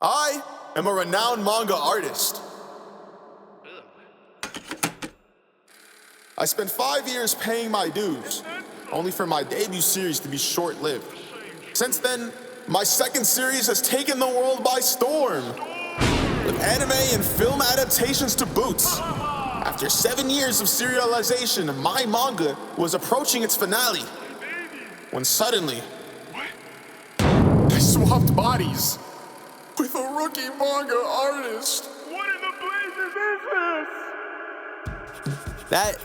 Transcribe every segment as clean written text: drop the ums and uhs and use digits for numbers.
I am a renowned manga artist. I spent 5 years paying my dues, only for my debut series to be short-lived. Since then, my second series has taken the world by storm, with anime and film adaptations to boot. After 7 years of serialization, my manga was approaching its finale, when suddenly, I swapped bodies with a rookie manga artist. What in the blazes is this? That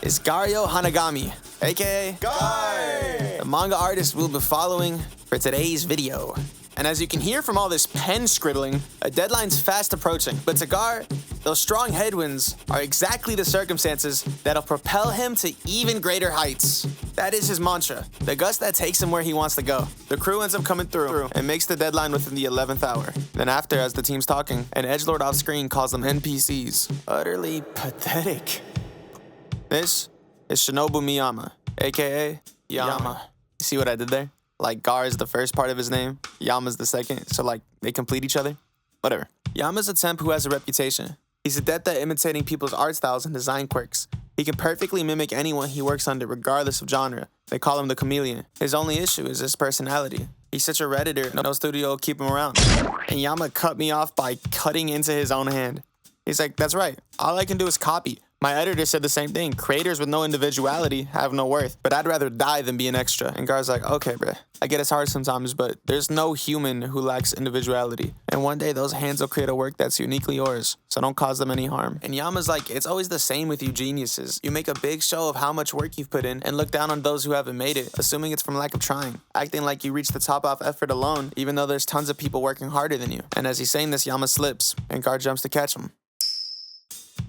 is Gario Hanagami, aka Guy! the manga artist we'll be following for today's video. And as you can hear from all this pen scribbling, a deadline's fast approaching. But to Gar, those strong headwinds are exactly the circumstances that'll propel him to even greater heights. That is his mantra, the gust that takes him where he wants to go. The crew ends up coming through and makes the deadline within the 11th hour. Then after, as the team's talking, an edgelord off screen calls them NPCs. Utterly pathetic. This is Shinobu Miyama, aka Yama. You see what I did there? Like, Gar is the first part of his name, Yama's the second, so like, they complete each other? Whatever. Yama's a temp who has a reputation. He's adept at imitating people's art styles and design quirks. He can perfectly mimic anyone he works under regardless of genre. They call him the chameleon. His only issue is his personality. He's such a redditor, no studio will keep him around. And Yama cut me off by cutting into his own hand. He's like, that's right, all I can do is copy. My editor said the same thing. Creators with no individuality have no worth, but I'd rather die than be an extra. And Gar's like, okay, bruh, I get it's hard sometimes, but there's no human who lacks individuality. And one day those hands will create a work that's uniquely yours, so don't cause them any harm. And Yama's like, it's always the same with you geniuses. You make a big show of how much work you've put in and look down on those who haven't made it, assuming it's from lack of trying, acting like you reached the top off effort alone, even though there's tons of people working harder than you. And as he's saying this, Yama slips, and Gar jumps to catch him.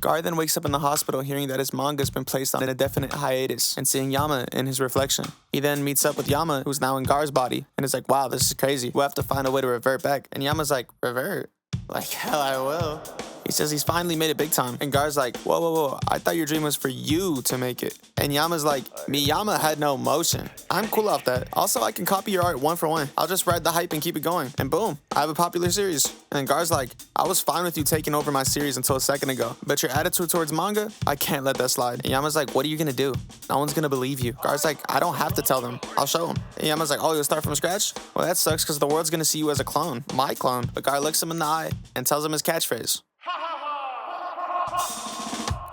Gar then wakes up in the hospital hearing that his manga's been placed on an indefinite hiatus and seeing Yama in his reflection. He then meets up with Yama, who's now in Gar's body, and is like, wow, this is crazy. We'll have to find a way to revert back. And Yama's like, revert? Like, hell I will. He says he's finally made it big time. And Gar's like, whoa, whoa, whoa, I thought your dream was for you to make it. And Yama's like, Miyama had no motion. I'm cool off that. Also, I can copy your art one for one. I'll just ride the hype and keep it going. And boom, I have a popular series. And Gar's like, I was fine with you taking over my series until a second ago, but your attitude towards manga, I can't let that slide. And Yama's like, what are you gonna do? No one's gonna believe you. Gar's like, I don't have to tell them. I'll show them. And Yama's like, oh, you'll start from scratch? Well, that sucks because the world's gonna see you as a clone, my clone. But Gar looks him in the eye and tells him his catchphrase.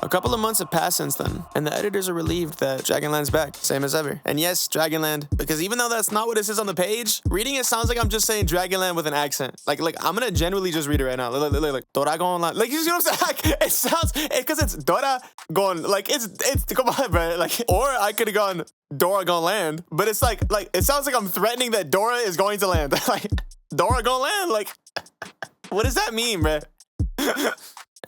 A couple of months have passed since then, and the editors are relieved that Dragonland's back, same as ever. And yes, Dragonland, because even though that's not what it says on the page, reading it sounds like I'm just saying Dragonland with an accent. Like I'm gonna genuinely just read it right now. Like Doragonland. Like, you see what I'm saying? Like, it sounds, because it's Doragon. Like, it's, come on, bro. Like, or I could have gone Dora gonna land, but it's like, it sounds like I'm threatening that Dora is going to land. Like, Dora gonna land? Like, what does that mean, bro?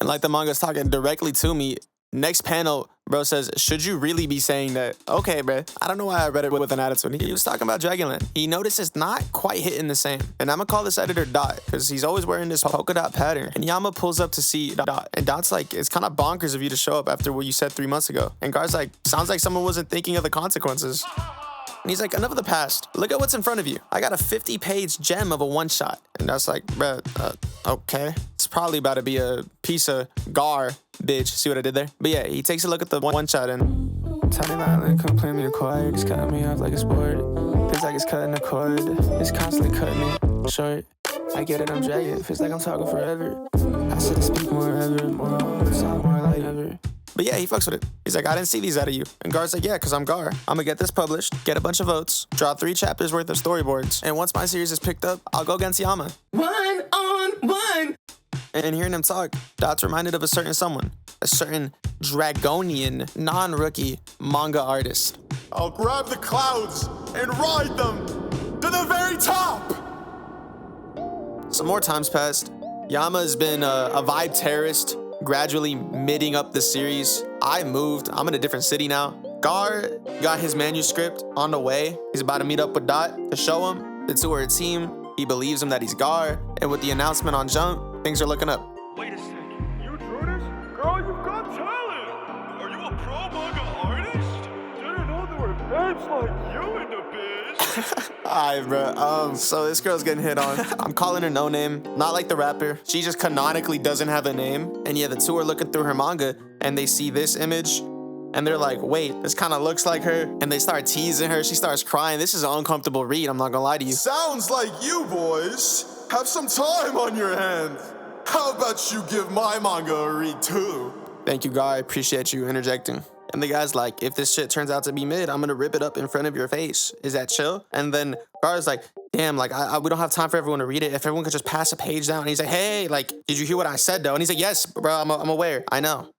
And like the manga's talking directly to me, next panel, bro says, should you really be saying that? Okay, bro. I don't know why I read it with an attitude. He was talking about Dragonland. He noticed it's not quite hitting the same. And I'm gonna call this editor Dot, because he's always wearing this polka dot pattern. And Yama pulls up to see Dot. And Dot's like, it's kind of bonkers of you to show up after what you said 3 months ago. And Gar's like, sounds like someone wasn't thinking of the consequences. And he's like, enough of the past. Look at what's in front of you. I got a 50-page gem of a one-shot. And that's like, bruh, okay. It's probably about to be a piece of Gar, bitch. See what I did there? But yeah, he takes a look at the one-shot and... Tiny violin, come play me a quiet. It's cutting me off like a sport. Feels like it's cutting a cord. It's constantly cutting me short. I get it, I'm dragging. Feels like I'm talking forever. I should speak more ever. More, talk more like ever. But yeah, he fucks with it. He's like, I didn't see these out of you. And Gar's like, yeah, because I'm Gar. I'm gonna get this published, get a bunch of votes, draw 3 chapters worth of storyboards. And once my series is picked up, I'll go against Yama. 1-on-1! And hearing him talk, Dot's reminded of a certain someone. A certain dragonian, non-rookie manga artist. I'll grab the clouds and ride them to the very top! Some more times passed. Yama has been a vibe terrorist, gradually midding up the series. I moved. I'm in a different city now. Gar got his manuscript on the way. He's about to meet up with Dot to show him. The two are a team. He believes him that he's Gar. And with the announcement on Jump, things are looking up. Wait a second. You drew this? Girl, you've got talent. Are you a pro manga artist? Didn't know there were babes like you in the biz. Alright, bro. So this girl's getting hit on. I'm calling her no name, not like the rapper. She just canonically doesn't have a name. And yeah, the two are looking through her manga and they see this image and they're like, wait, this kind of looks like her. And they start teasing her. She starts crying. This is an uncomfortable read. I'm not gonna lie to you. Sounds like you boys have some time on your hands. How about you give my manga a read too? Thank you, guy. I appreciate you interjecting. And the guy's like, if this shit turns out to be mid, I'm gonna rip it up in front of your face. Is that chill? And then Gar's like, damn, like, we don't have time for everyone to read it. If everyone could just pass a page down. And he's like, hey, like, did you hear what I said, though? And he's like, yes, bro, I'm aware. I know.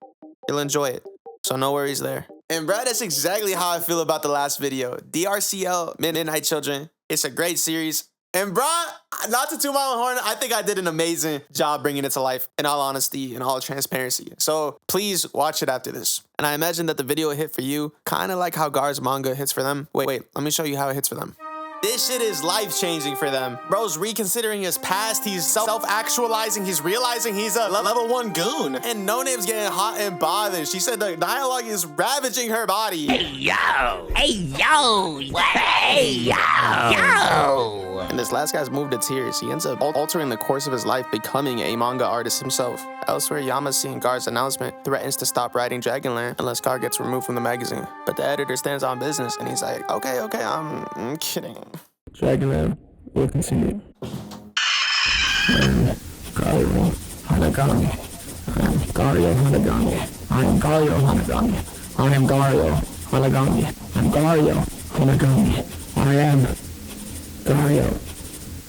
You'll enjoy it. So no worries there. And bro, that's exactly how I feel about the last video. DRCL, Midnight Children. It's a great series. And bruh, not to toot my own horn, I think I did an amazing job bringing it to life, in all honesty and all transparency. So please watch it after this. And I imagine that the video hit for you, kind of like how Gar's manga hits for them. Wait, let me show you how it hits for them. This shit is life-changing for them. Bro's reconsidering his past, he's self-actualizing, he's realizing he's a level 1 goon. And No Name's getting hot and bothered. She said the dialogue is ravaging her body. Hey yo! Hey yo! Hey yo! And this last guy's moved to tears. He ends up altering the course of his life, becoming a manga artist himself. Elsewhere, Yama, seeing Gar's announcement, threatens to stop writing Dragonland unless Gar gets removed from the magazine. But the editor stands on business and he's like, okay, I'm kidding. Dragonland will continue. I'm Gario Hanagami. I'm Gario Hanagami. I'm Gario Hanagami. I am Gario Hanagami. I'm Gario Hanagami. I am Gario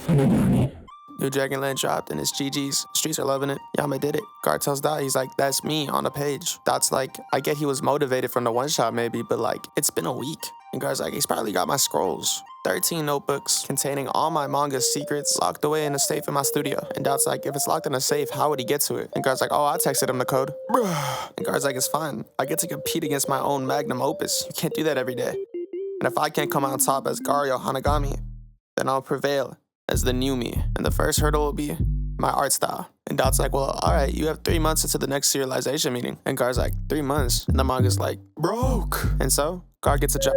Hanagami. New Dragonland dropped and it's GG's. Streets are loving it. Yama did it. Gar tells Dot, he's like, that's me on the page. Dot's like, I get he was motivated from the one shot maybe, but like, it's been a week. And Gar's like, he's probably got my scrolls. 13 notebooks containing all my manga secrets locked away in a safe in my studio. And Dot's like, if it's locked in a safe, how would he get to it? And Gar's like, oh, I texted him the code. And Gar's like, it's fine. I get to compete against my own magnum opus. You can't do that every day. And if I can't come out on top as Gario Hanagami, then I'll prevail as the new me. And the first hurdle will be my art style. And Dot's like, well, all right, you have 3 months until the next serialization meeting. And Gar's like, 3 months? And the manga's like, broke. And so, Gar gets a job.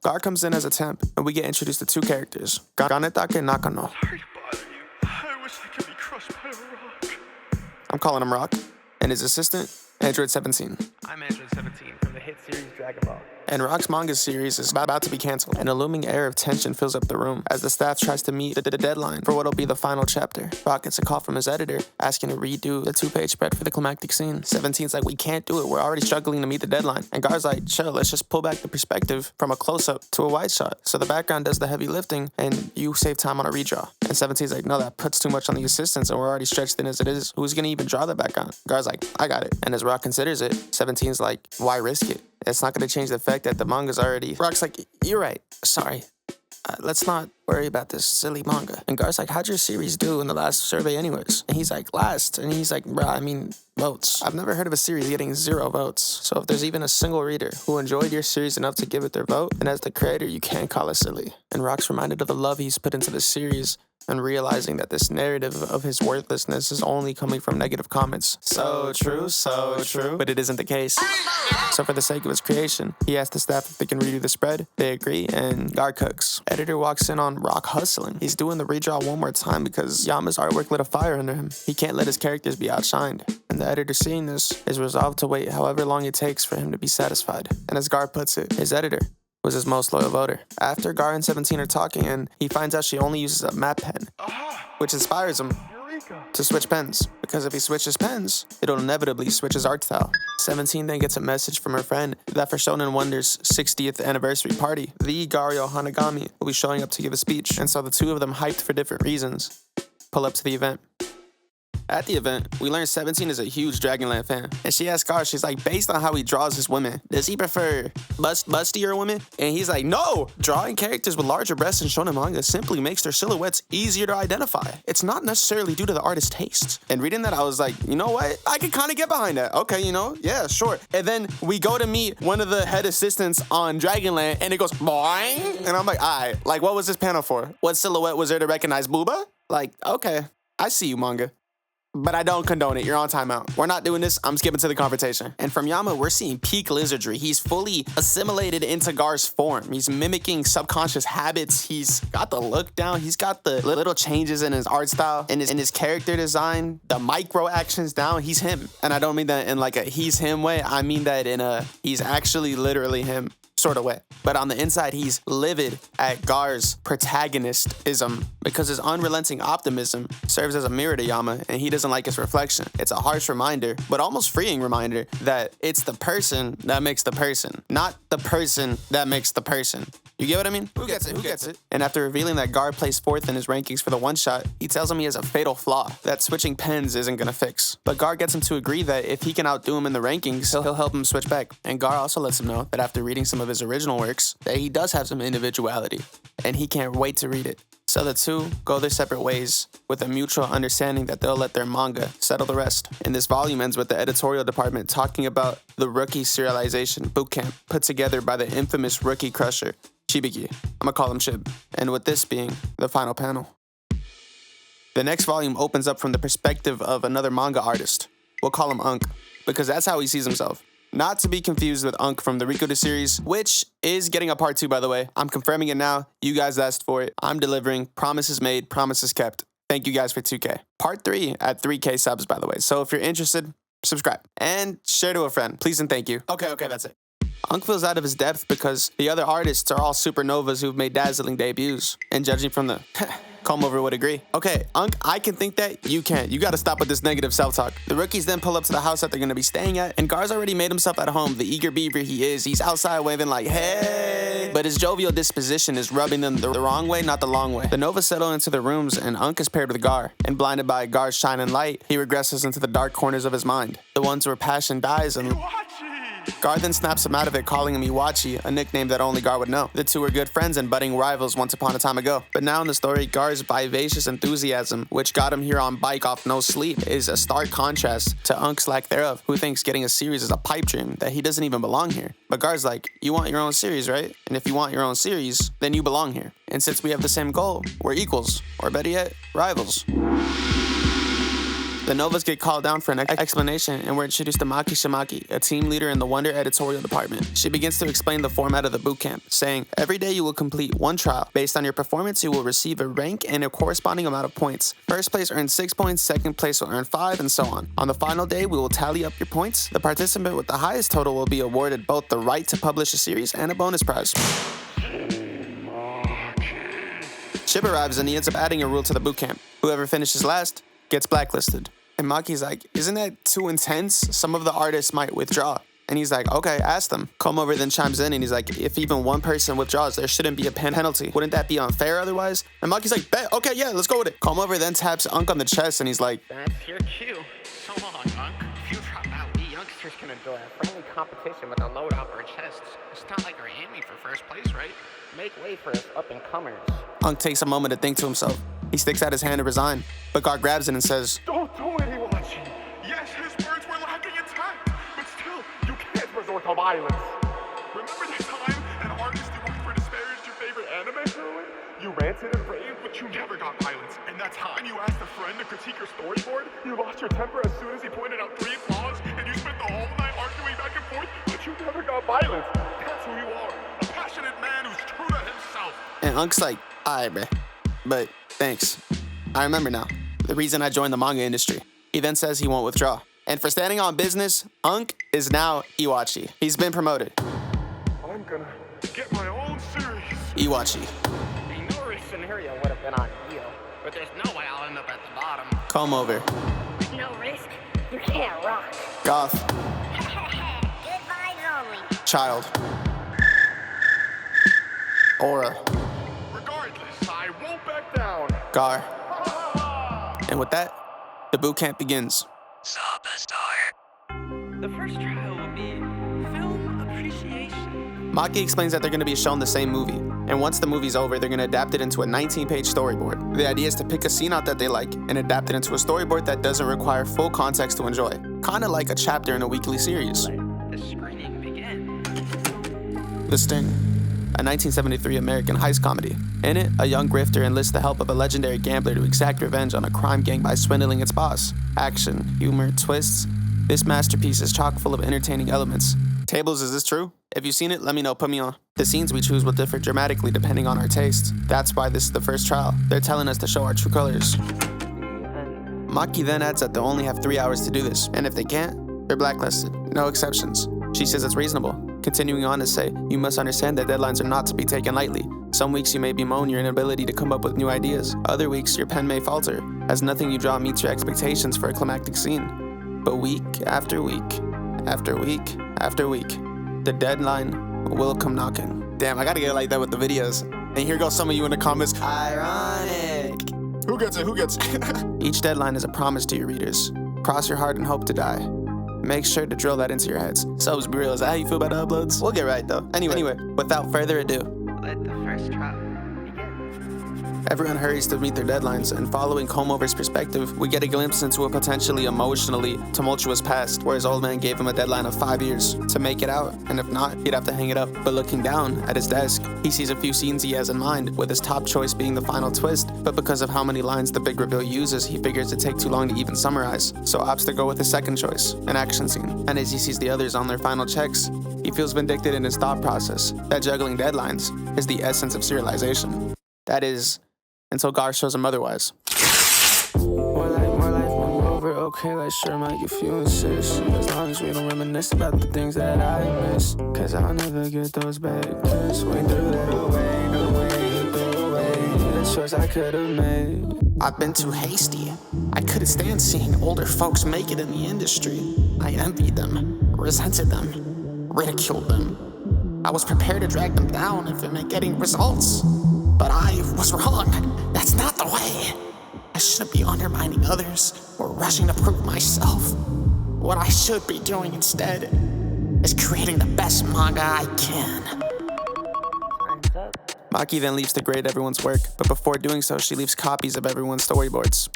Gar comes in as a temp, and we get introduced to 2 characters, Ganetake Nakano. Sorry to bother you. I wish I could be crushed by a rock. I'm calling him Rock, and his assistant, Android 17. I'm Android 17 from the hit series Dragon Ball. And Rock's manga series is about to be canceled, and a looming air of tension fills up the room as the staff tries to meet the deadline for what'll be the final chapter. Rock gets a call from his editor asking to redo the 2-page spread for the climactic scene. 17's like, we can't do it, we're already struggling to meet the deadline. And Gar's like, chill, let's just pull back the perspective from a close-up to a wide shot. So the background does the heavy lifting, and you save time on a redraw. And 17's like, no, that puts too much on the assistants, and we're already stretched thin as it is. Who's gonna even draw the background? Gar's like, I got it. And as Rock considers it, 17's like, why risk it? It's not going to change the fact that the manga's already... Rock's like, you're right. Sorry. Let's not worry about this silly manga. And Gar's like, how'd your series do in the last survey anyways? And he's like, last. And he's like, bruh, I mean, votes. I've never heard of a series getting 0 votes. So if there's even a single reader who enjoyed your series enough to give it their vote, then as the creator, you can't call it silly. And Rock's reminded of the love he's put into the series and realizing that this narrative of his worthlessness is only coming from negative comments. So true, but it isn't the case. So for the sake of his creation, he asked the staff if they can redo the spread. They agree, and Gar cooks. Editor walks in on Rock hustling. He's doing the redraw one more time because Yama's artwork lit a fire under him. He can't let his characters be outshined. And the editor, seeing this, is resolved to wait however long it takes for him to be satisfied. And as Gar puts it, his editor was his most loyal voter. After Gar and 17 are talking, and he finds out she only uses a matte pen, which inspires him to switch pens, because if he switches pens, it'll inevitably switch his art style. 17 then gets a message from her friend that for Shonen Wonder's 60th anniversary party, the Gario Hanagami will be showing up to give a speech, and so the two of them, hyped for different reasons, pull up to the event. At the event, we learn 17 is a huge Dragonland fan. And she asks Gar, she's like, based on how he draws his women, does he prefer bustier women? And he's like, no! Drawing characters with larger breasts in shonen manga simply makes their silhouettes easier to identify. It's not necessarily due to the artist's tastes. And reading that, I was like, you know what? I can kind of get behind that. Okay, you know? Yeah, sure. And then we go to meet one of the head assistants on Dragonland, and it goes, boing! And I'm like, alright, like, what was this panel for? What silhouette was there to recognize Booba? Like, okay, I see you, manga. but I don't condone it. You're on timeout. We're not doing this. I'm skipping to the confrontation. And from Yama, we're seeing peak lizardry. He's fully assimilated into Gar's form. He's mimicking subconscious habits. He's got the look down. He's got the little changes in his art style, in his character design, the micro actions down. He's him. And I don't mean that in like a he's him way. I mean that in a he's actually literally him sort of way. But on the inside, he's livid at Gar's protagonistism because his unrelenting optimism serves as a mirror to Yama, and he doesn't like his reflection. It's a harsh reminder, but almost freeing reminder that it's the person that makes the person, not the person that makes the person. You get what I mean? Who gets it? Who gets it? And after revealing that Gar placed fourth in his rankings for the one-shot, he tells him he has a fatal flaw that switching pens isn't gonna fix. But Gar gets him to agree that if he can outdo him in the rankings, he'll help him switch back. And Gar also lets him know that after reading some of his original works, that he does have some individuality, and he can't wait to read it. So the two go their separate ways with a mutual understanding that they'll let their manga settle the rest. And this volume ends with the editorial department talking about the rookie serialization bootcamp put together by the infamous rookie crusher, Shibiki. I'ma call him Shib. And with this being the final panel. The next volume opens up from the perspective of another manga artist. We'll call him Unk, because that's how he sees himself. Not to be confused with Unk from the Rikuta series, which is getting a part 2, by the way. I'm confirming it now. You guys asked for it. I'm delivering. Promises made, promises kept. Thank you guys for 2K. Part 3 at 3K subs, by the way. So if you're interested, subscribe. And share to a friend. Please and thank you. Okay, that's it. Unk feels out of his depth because the other artists are all supernovas who've made dazzling debuts. And judging from the comb over would agree. Okay, Unk, I can think that, you can't. You gotta stop with this negative self-talk. The rookies then pull up to the house that they're gonna be staying at, and Gar's already made himself at home, the eager beaver he is. He's outside waving like, hey! But his jovial disposition is rubbing them the wrong way, not the long way. The Novas settle into their rooms, and Unk is paired with Gar. And blinded by Gar's shining light, he regresses into the dark corners of his mind. The ones where passion dies and Gar then snaps him out of it, calling him Iwachi, a nickname that only Gar would know. The two were good friends and budding rivals once upon a time ago. But now in the story, Gar's vivacious enthusiasm, which got him here on bike off no sleep, is a stark contrast to Unk's lack thereof, who thinks getting a series is a pipe dream, that he doesn't even belong here. But Gar's like, you want your own series, right? And if you want your own series, then you belong here. And since we have the same goal, we're equals, or better yet, rivals. The Novas get called down for an explanation, and we're introduced to Maki Shimaki, a team leader in the Wonder editorial department. She begins to explain the format of the bootcamp, saying, every day you will complete one trial. Based on your performance, you will receive a rank and a corresponding amount of points. First place earns 6 points, second place will earn 5, and so on. On the final day, we will tally up your points. The participant with the highest total will be awarded both the right to publish a series and a bonus prize. Shib arrives and he ends up adding a rule to the bootcamp. Whoever finishes last gets blacklisted. And Maki's like, isn't that too intense? Some of the artists might withdraw. And he's like, okay, ask them. Komover then chimes in and he's like, if even one person withdraws, there shouldn't be a penalty. Wouldn't that be unfair otherwise? And Maki's like, bet, okay, yeah, let's go with it. Komover then taps Unk on the chest and he's like, That's your cue. So long, Unk. If you drop out, we youngsters can enjoy a friendly competition with a load off our chests. It's not like we're aiming for first place, right? Make way for us up-and-comers. Unk takes a moment to think to himself. He sticks out his hand to resign, but Gar grabs it and says, Don't do it, Iwachi. Yes, his words were lacking in tact, but still, you can't resort to violence. Remember that time an artist you worked for disparaged your favorite anime heroine? You ranted and raved, but you never got violence. And that time you asked a friend to critique your storyboard, you lost your temper as soon as he pointed out 3 flaws, and you spent the whole night arguing back and forth, but you never got violence. That's who you are, a passionate man who's true to himself. And Unk's like, alright, bruh. But thanks. I remember now. The reason I joined the manga industry. He then says he won't withdraw. And for standing on business, Unk is now Iwachi. He's been promoted. I'm gonna get my own series. Iwachi. A Norris scenario would have been ideal, but there's no way I'll end up at the bottom. Comb over. No risk, you can't rock. Goth. Good vibes only. Child. Aura. Regardless, I won't back down. Gar. And with that, the boot camp begins. The first trial will be film appreciation. Maki explains that they're going to be shown the same movie, and once the movie's over, they're going to adapt it into a 19-page storyboard. The idea is to pick a scene out that they like and adapt it into a storyboard that doesn't require full context to enjoy. Kinda like a chapter in a weekly series. The screening begins. The Sting. a 1973 American heist comedy. In it, a young grifter enlists the help of a legendary gambler to exact revenge on a crime gang by swindling its boss. Action, humor, twists. This masterpiece is chock full of entertaining elements. Tables, is this true? If you've seen it, let me know, put me on. The scenes we choose will differ dramatically depending on our taste. That's why this is the first trial. They're telling us to show our true colors. Maki then adds that they'll only have 3 hours to do this, and if they can't, they're blacklisted. No exceptions. She says it's reasonable, continuing on to say, you must understand that deadlines are not to be taken lightly. Some weeks you may bemoan your inability to come up with new ideas. Other weeks your pen may falter, as nothing you draw meets your expectations for a climactic scene. But week after week, after week, after week, the deadline will come knocking. Damn, I gotta get like that with the videos. And here goes some of you in the comments. Ironic. Who gets it? Who gets it? Each deadline is a promise to your readers. Cross your heart and hope to die. Make sure to drill that into your heads. Subs be real, is that how you feel about the uploads? We'll get right though. Anyway, without further ado, Let the first trial begin. everyone hurries to meet their deadlines, and following Comover's perspective, we get a glimpse into a potentially emotionally tumultuous past, where his old man gave him a deadline of 5 years to make it out, and if not, he'd have to hang it up. But looking down at his desk, he sees a few scenes he has in mind, with his top choice being the final twist, but because of how many lines the big reveal uses, he figures it'd take too long to even summarize, so opts to go with his second choice, an action scene. And as he sees the others on their final checks, he feels vindictive in his thought process, that juggling deadlines is the essence of serialization. That is, until Gar shows him otherwise. More life, more over, okay, like sure, Mike, if you insist. As long as we don't reminisce about the things that I miss. Cause I'll never get those back. Just wait through the way, the choice I could've made. I've been too hasty. I couldn't stand seeing older folks make it in the industry. I envied them, resented them, ridiculed them. I was prepared to drag them down if it meant getting results. But I was wrong. That's not the way. I shouldn't be undermining others or rushing to prove myself. What I should be doing instead is creating the best manga I can. Maki then leaves to grade everyone's work, but before doing so, she leaves copies of everyone's storyboards.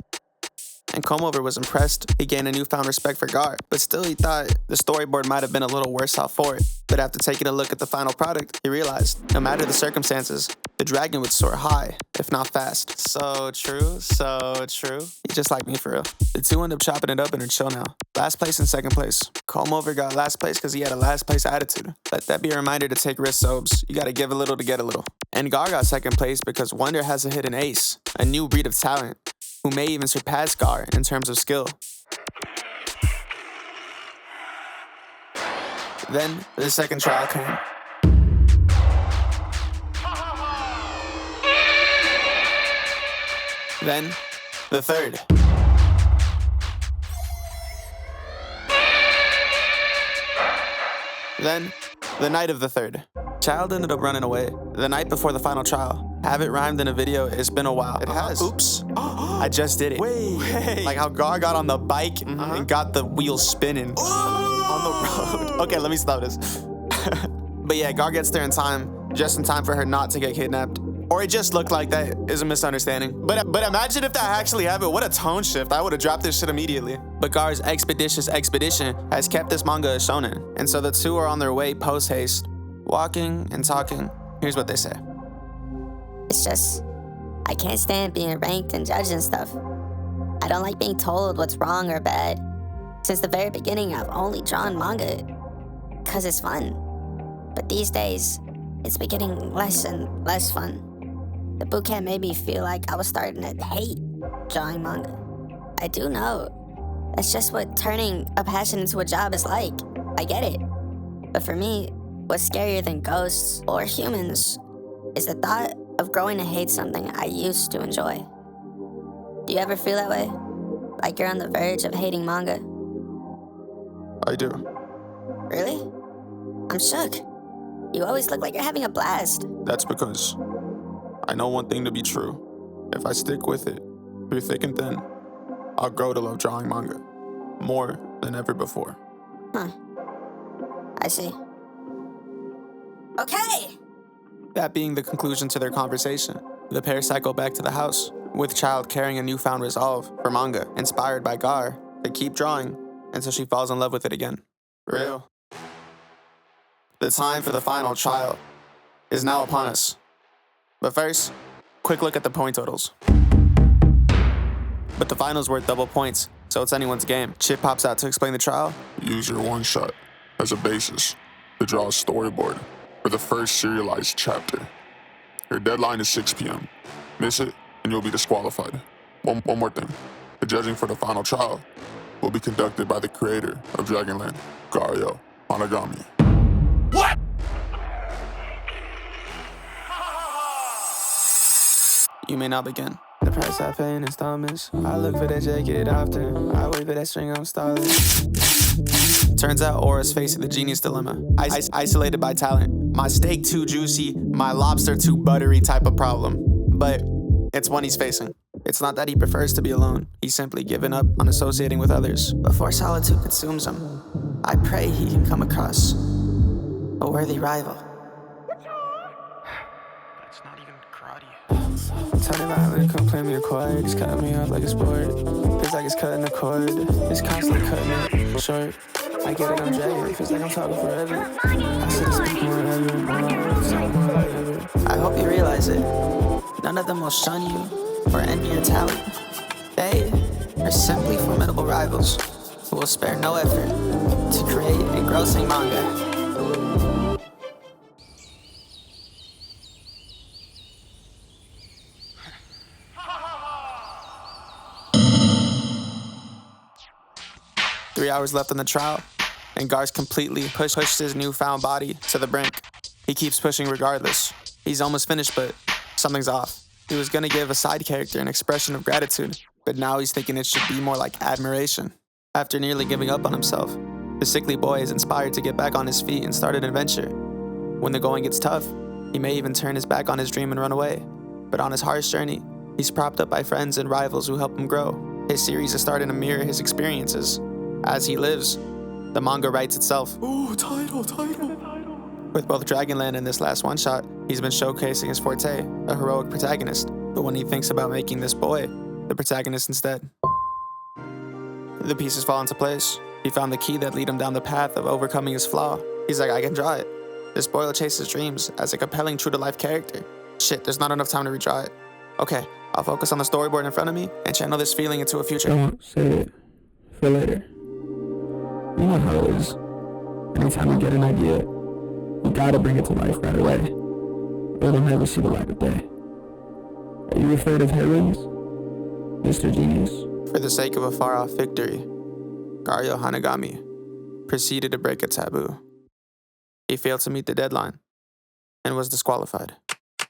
And Comover was impressed. He gained a newfound respect for Gar, but still he thought the storyboard might have been a little worse off for it. But after taking a look at the final product, he realized, no matter the circumstances, the dragon would soar high, if not fast. So true, so true. You just like me for real. The two end up chopping it up and are chill now. Last place and second place. Comover got last place because he had a last place attitude. Let that be a reminder to take risks, Sobes. You gotta give a little to get a little. And Gar got second place because Wonder has a hidden ace, a new breed of talent, who may even surpass Gar in terms of skill. Then, the second trial came. Then, the third. Then, the night of the third. Child ended up running away the night before the final trial. Have it rhymed in a video, it's been a while. It has. Oops. I just did it. Wait. Like how Gar got on the bike and got the wheels spinning on the road. Okay, let me stop this. But yeah, Gar gets there in time, just in time for her not to get kidnapped. Or it just looked like that is a misunderstanding. But imagine if that actually happened. What a tone shift. I would have dropped this shit immediately. But Gar's expeditious expedition has kept this manga a shonen. And so the two are on their way post-haste, walking and talking. Here's what they say. It's just, I can't stand being ranked and judged and stuff. I don't like being told what's wrong or bad. Since the very beginning, I've only drawn manga because it's fun. But these days, it's been getting less and less fun. The boot camp made me feel like I was starting to hate drawing manga. I do know. That's just what turning a passion into a job is like. I get it. But for me, what's scarier than ghosts or humans is the thought of growing to hate something I used to enjoy. Do you ever feel that way? Like you're on the verge of hating manga? I do. Really? I'm shook. You always look like you're having a blast. That's because I know one thing to be true. If I stick with it through thick and thin, I'll grow to love drawing manga more than ever before. Huh. I see. Okay! That being the conclusion to their conversation, the pair cycle back to the house, with Child carrying a newfound resolve for manga, inspired by Gar, to keep drawing until she falls in love with it again. Real. The time for the final trial is now upon us. But first, quick look at the point totals. But the final's worth double points, so it's anyone's game. Chip pops out to explain the trial. Use your one shot as a basis to draw a storyboard for the first serialized chapter. Your deadline is 6 p.m. Miss it, and you'll be disqualified. One more thing. The judging for the final trial will be conducted by the creator of Dragonland, Gario Hanagami. You may now begin. The price I pay in installments. I look for that jacket often. I wait for that string, I'm stalling. Turns out Aura's facing the genius dilemma. Isolated by talent. My steak too juicy, my lobster too buttery type of problem. But it's one he's facing. It's not that he prefers to be alone. He's simply given up on associating with others. Before solitude consumes him, I pray he can come across a worthy rival. That's not even karate. Tony violent, come play me a chord. He's cutting me off like a sport. Feels like it's cutting the cord. It's constantly cutting it short. I get it, I'm dragging. Feels like I'm talking forever. I should speak more ever, more ever. I hope you realize it. None of them will shun you or envy your talent. They are simply formidable rivals who will spare no effort to create engrossing manga. 3 hours left on the trial, and Gar's completely pushed his newfound body to the brink. He keeps pushing regardless. He's almost finished, but something's off. He was gonna give a side character an expression of gratitude, but now he's thinking it should be more like admiration. After nearly giving up on himself, the sickly boy is inspired to get back on his feet and start an adventure. When the going gets tough, he may even turn his back on his dream and run away. But on his harsh journey, he's propped up by friends and rivals who help him grow. His series is starting to mirror his experiences. As he lives, the manga writes itself. Ooh, title. With both Dragonland and this last one-shot, he's been showcasing his forte, a heroic protagonist. But when he thinks about making this boy the protagonist instead, the pieces fall into place. He found the key that lead him down the path of overcoming his flaw. He's like, I can draw it. This boy will chase his dreams as a compelling true-to-life character. Shit, there's not enough time to redraw it. Okay, I'll focus on the storyboard in front of me and channel this feeling into a future. Don't say it for later. You know how it is. Anytime you get an idea, you gotta bring it to life right away, or it'll never see the light of day. Are you afraid of heroines, Mr. Genius? For the sake of a far-off victory, Gario Hanagami proceeded to break a taboo. He failed to meet the deadline and was disqualified.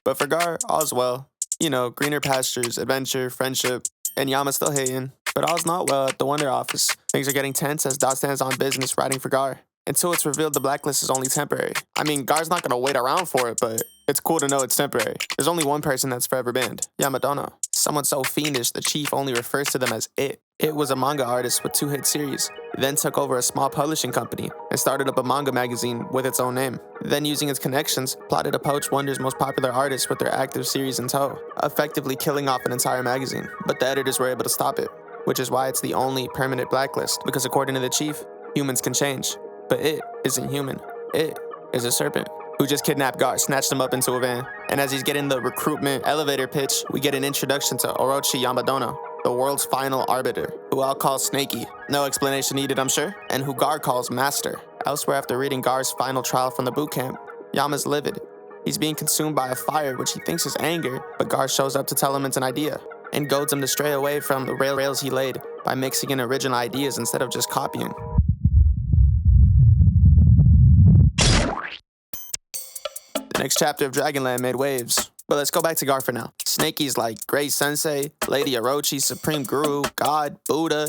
But for Gar, all's well. You know, greener pastures, adventure, friendship, and Yama's still hating. But all's not well at the Wonder Office. Things are getting tense as Dot stands on business writing for Gar. Until it's revealed the blacklist is only temporary. I mean, Gar's not gonna wait around for it, but it's cool to know it's temporary. There's only one person that's forever banned, Yamadonna. Someone so fiendish, the chief only refers to them as It. It was a manga artist with 2 hit series, then took over a small publishing company and started up a manga magazine with its own name. Then using its connections, plotted to poach Wonder's most popular artists with their active series in tow, effectively killing off an entire magazine. But the editors were able to stop it, which is why it's the only permanent blacklist, because according to the chief, humans can change. But It isn't human. It is a serpent who just kidnapped Gar, snatched him up into a van. And as he's getting the recruitment elevator pitch, we get an introduction to Orochi Yamadonna, the world's final arbiter, who I'll call Snaky. No explanation needed, I'm sure. And who Gar calls Master. Elsewhere, after reading Gar's final trial from the boot camp, Yama's livid. He's being consumed by a fire which he thinks is anger, but Gar shows up to tell him it's an idea, and goads him to stray away from the rails he laid by mixing in original ideas instead of just copying. The next chapter of Dragonland made waves. But let's go back to Gar for now. Snaky's like Great Sensei, Lady Orochi, Supreme Guru, God, Buddha,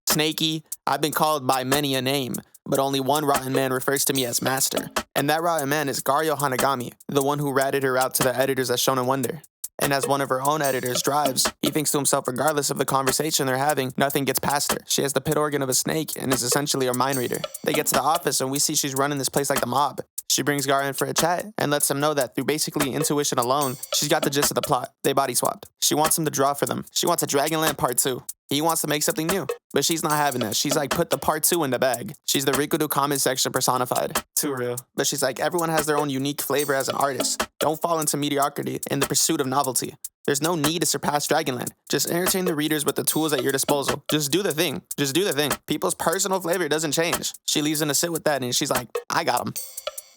Snaky. I've been called by many a name, but only one rotten man refers to me as Master. And that rotten man is Gario Hanagami, the one who ratted her out to the editors at Shonen Wonder. And as one of her own editors drives, he thinks to himself, regardless of the conversation they're having, nothing gets past her. She has the pit organ of a snake and is essentially a mind reader. They get to the office and we see she's running this place like the mob. She brings Gar in for a chat and lets him know that through basically intuition alone, she's got the gist of the plot. They body swapped. She wants him to draw for them. She wants a Dragonland Part 2. He wants to make something new, but she's not having that. She's like, put the part 2 in the bag. She's the Rikudo comment section personified. Too real. But she's like, everyone has their own unique flavor as an artist. Don't fall into mediocrity in the pursuit of novelty. There's no need to surpass Dragonland. Just entertain the readers with the tools at your disposal. Just do the thing. Just do the thing. People's personal flavor doesn't change. She leaves him to sit with that, and she's like, I got him.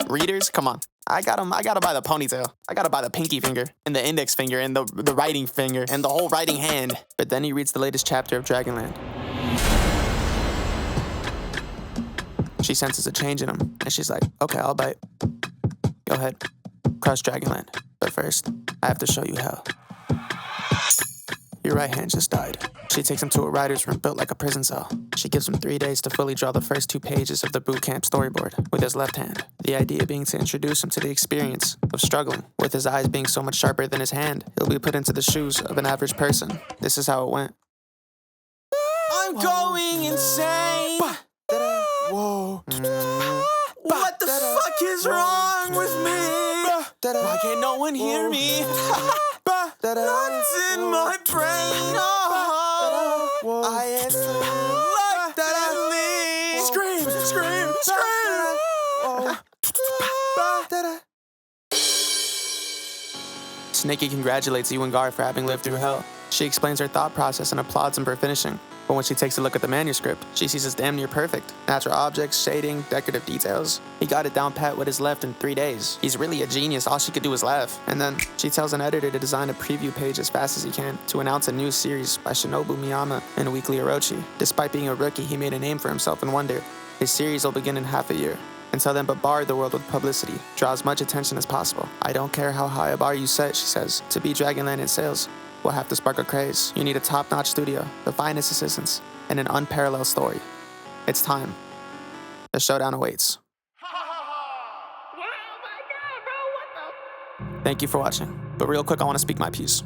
Readers, come on. I got him. I gotta buy the ponytail. I gotta buy the pinky finger, and the index finger, and the writing finger, and the whole writing hand. But then he reads the latest chapter of Dragonland. She senses a change in him, and she's like, okay, I'll bite. Go ahead. Crush Dragonland. But first, I have to show you hell. Your right hand just died. She takes him to a writer's room built like a prison cell. She gives him 3 days to fully draw the first 2 pages of the boot camp storyboard with his left hand. The idea being to introduce him to the experience of struggling. With his eyes being so much sharper than his hand, he'll be put into the shoes of an average person. This is how it went. I'm going insane. Whoa. What the fuck is wrong with me? Why can't no one hear me? What's in my brain? Oh, I answer like that. Scream, scream, scream. Snakey congratulates you and Gar for having lived through hell. She explains her thought process and applauds him for finishing. But when she takes a look at the manuscript, she sees it's damn near perfect. Natural objects, shading, decorative details. He got it down pat with his left in 3 days. He's really a genius, all she could do was laugh. And then she tells an editor to design a preview page as fast as he can to announce a new series by Shinobu Miyama and Weekly Orochi. Despite being a rookie, he made a name for himself in Wonder. His series will begin in half a year. Until then, bombard the world with publicity. Draw as much attention as possible. I don't care how high a bar you set, she says. To beat Dragonland in sales, we'll have to spark a craze. You need a top-notch studio, the finest assistants, and an unparalleled story. It's time. The showdown awaits. Thank you for watching. But real quick, I want to speak my piece.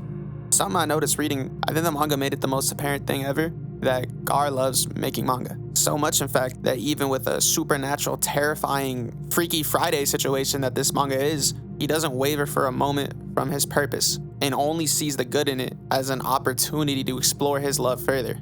Something I noticed reading, I think the manga made it the most apparent thing ever, that Gar loves making manga. So much, in fact, that even with a supernatural, terrifying, Freaky Friday situation that this manga is, he doesn't waver for a moment from his purpose and only sees the good in it as an opportunity to explore his love further.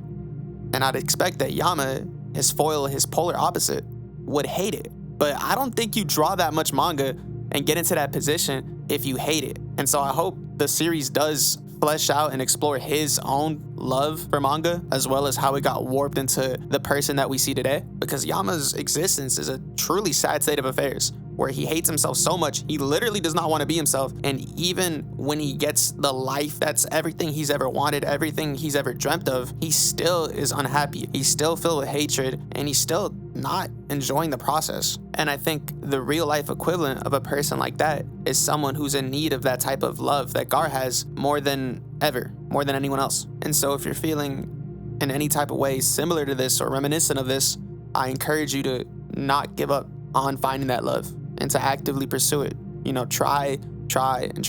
And I'd expect that Yama, his foil, his polar opposite, would hate it. But I don't think you draw that much manga and get into that position if you hate it. And so I hope the series does flesh out and explore his own love for manga, as well as how it got warped into the person that we see today. Because Yama's existence is a truly sad state of affairs, where he hates himself so much, he literally does not want to be himself. And even when he gets the life that's everything he's ever wanted, everything he's ever dreamt of, he still is unhappy. He's still filled with hatred, and he's still not enjoying the process. And I think the real life equivalent of a person like that is someone who's in need of that type of love that Gar has more than ever, more than anyone else. And so if you're feeling in any type of way similar to this or reminiscent of this, I encourage you to not give up on finding that love and to actively pursue it. You know, try, and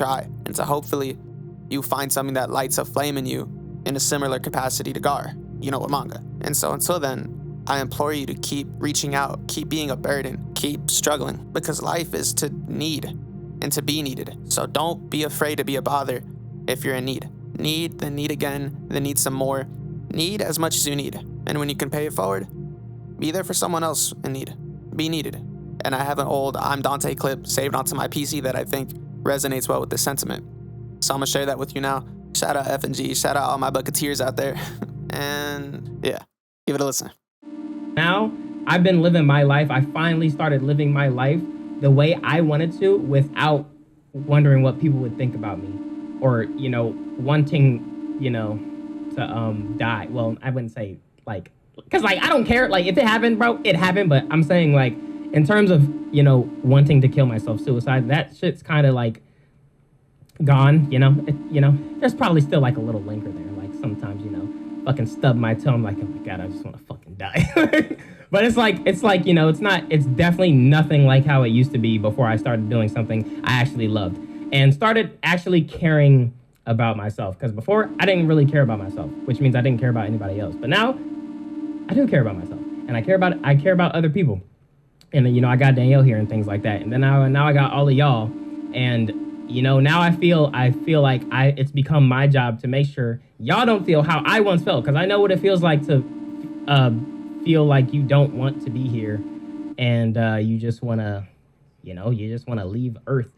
to hopefully you find something that lights a flame in you in a similar capacity to Gar, you know, with manga. And so until then, I implore you to keep reaching out, keep being a burden, keep struggling, because life is to need and to be needed. So don't be afraid to be a bother if you're in need. Need, then need again, then need some more. Need as much as you need. And when you can pay it forward, be there for someone else in need. Be needed. And I have an old I'm Dante clip saved onto my PC that I think resonates well with this sentiment. So I'm gonna share that with you now. Shout out F&G, shout out all my Bucketeers out there. And yeah, give it a listen. Now, I've been living my life. I finally started living my life the way I wanted to without wondering what people would think about me or, you know, wanting, you know, to die. Well, I wouldn't say like, cause like, I don't care. Like if it happened, bro, it happened. But I'm saying like, in terms of, you know, wanting to kill myself, suicide, that shit's kind of like gone, you know, there's probably still like a little linger there. Like sometimes, you know, fucking stub my toe. I'm like, oh my God, I just want to fucking die. But it's like, you know, it's definitely nothing like how it used to be before I started doing something I actually loved and started actually caring about myself. Because before I didn't really care about myself, which means I didn't care about anybody else. But now I do care about myself and I care about other people. And then, you know, I got Danielle here and things like that. And then now I got all of y'all. And, you know, now I feel like it's become my job to make sure y'all don't feel how I once felt, because I know what it feels like to feel like you don't want to be here, and you just want to, you know, you just want to leave Earth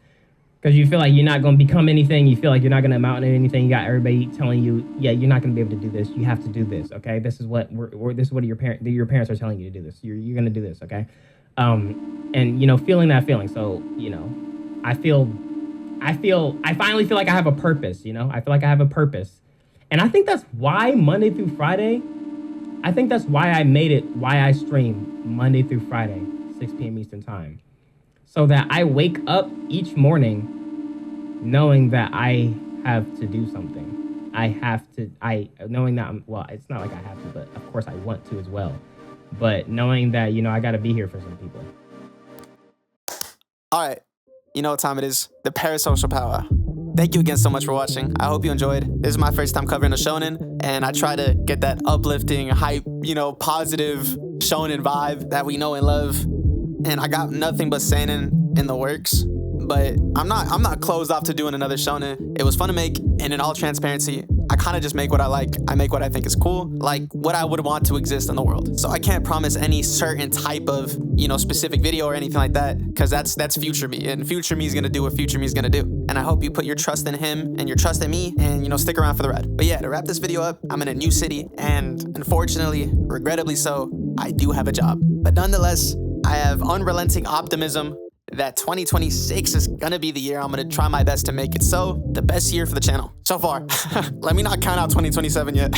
because you feel like you're not going to become anything. You feel like you're not going to amount to anything. You got everybody telling you, yeah, you're not going to be able to do this. You have to do this, okay? This is what this is what your parents are telling you to do this. You're going to do this, okay? And you know, feeling that feeling. So, you know, I finally feel like I have a purpose, you know? I feel like I have a purpose. And I think that's why Monday through Friday, I think that's why I made it, why I stream Monday through Friday, 6 p.m. Eastern time. So that I wake up each morning knowing that I have to do something. Knowing that well, it's not like I have to, but of course I want to as well. But knowing that, you know, I got to be here for some people. All right, you know what time it is. The parasocial power. Thank you again so much for watching. I hope you enjoyed. This is my first time covering a shonen, and I try to get that uplifting, hype, you know, positive shonen vibe that we know and love. And I got nothing but seinen in the works, but I'm not closed off to doing another shonen. It was fun to make, and in all transparency, I kind of just make what I like. I make what I think is cool, like what I would want to exist in the world. So I can't promise any certain type of, you know, specific video or anything like that, because that's future me, and future me is gonna do what future me is gonna do. And I hope you put your trust in him and your trust in me, and, you know, stick around for the ride. But yeah, to wrap this video up, I'm in a new city, and unfortunately, regrettably so, I do have a job. But nonetheless, I have unrelenting optimism that 2026 is gonna be the year I'm gonna try my best to make it so the best year for the channel so far. Let me not count out 2027 yet.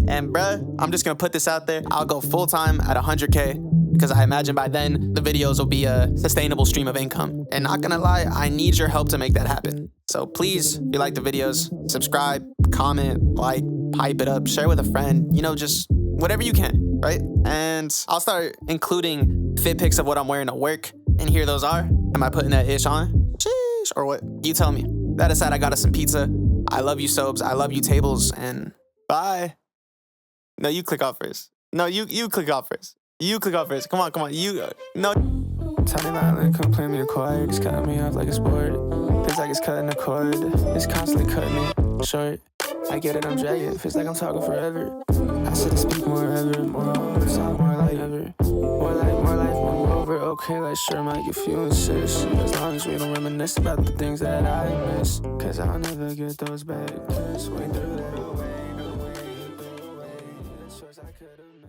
And bruh, I'm just gonna put this out there. I'll go full time at 100K, because I imagine by then the videos will be a sustainable stream of income. And not gonna lie, I need your help to make that happen. So please, if you like the videos, subscribe, comment, like, hype it up, share with a friend, you know, just whatever you can, right? And I'll start including fit pics of what I'm wearing to work. And here those are. Am I putting that ish on? Sheesh, or what? You tell me. That aside, I got us some pizza. I love you, Sobes. I love you, tables. And bye. No, you click off first. No, you click off first. You click off first. Come on. No. Tiny violin, come play me a chord. It's cutting me off like a sport. Feels like it's cutting a cord. It's constantly cutting me short. I get it, I'm dragging. Feels like I'm talking forever. I said to speak more ever. More, talk more like ever. More life, when we're over. Okay, like sure, might if you insist. As long as we don't reminisce about the things that I miss. Cause I'll never get those back. Just wait through that away. The choice I could've made.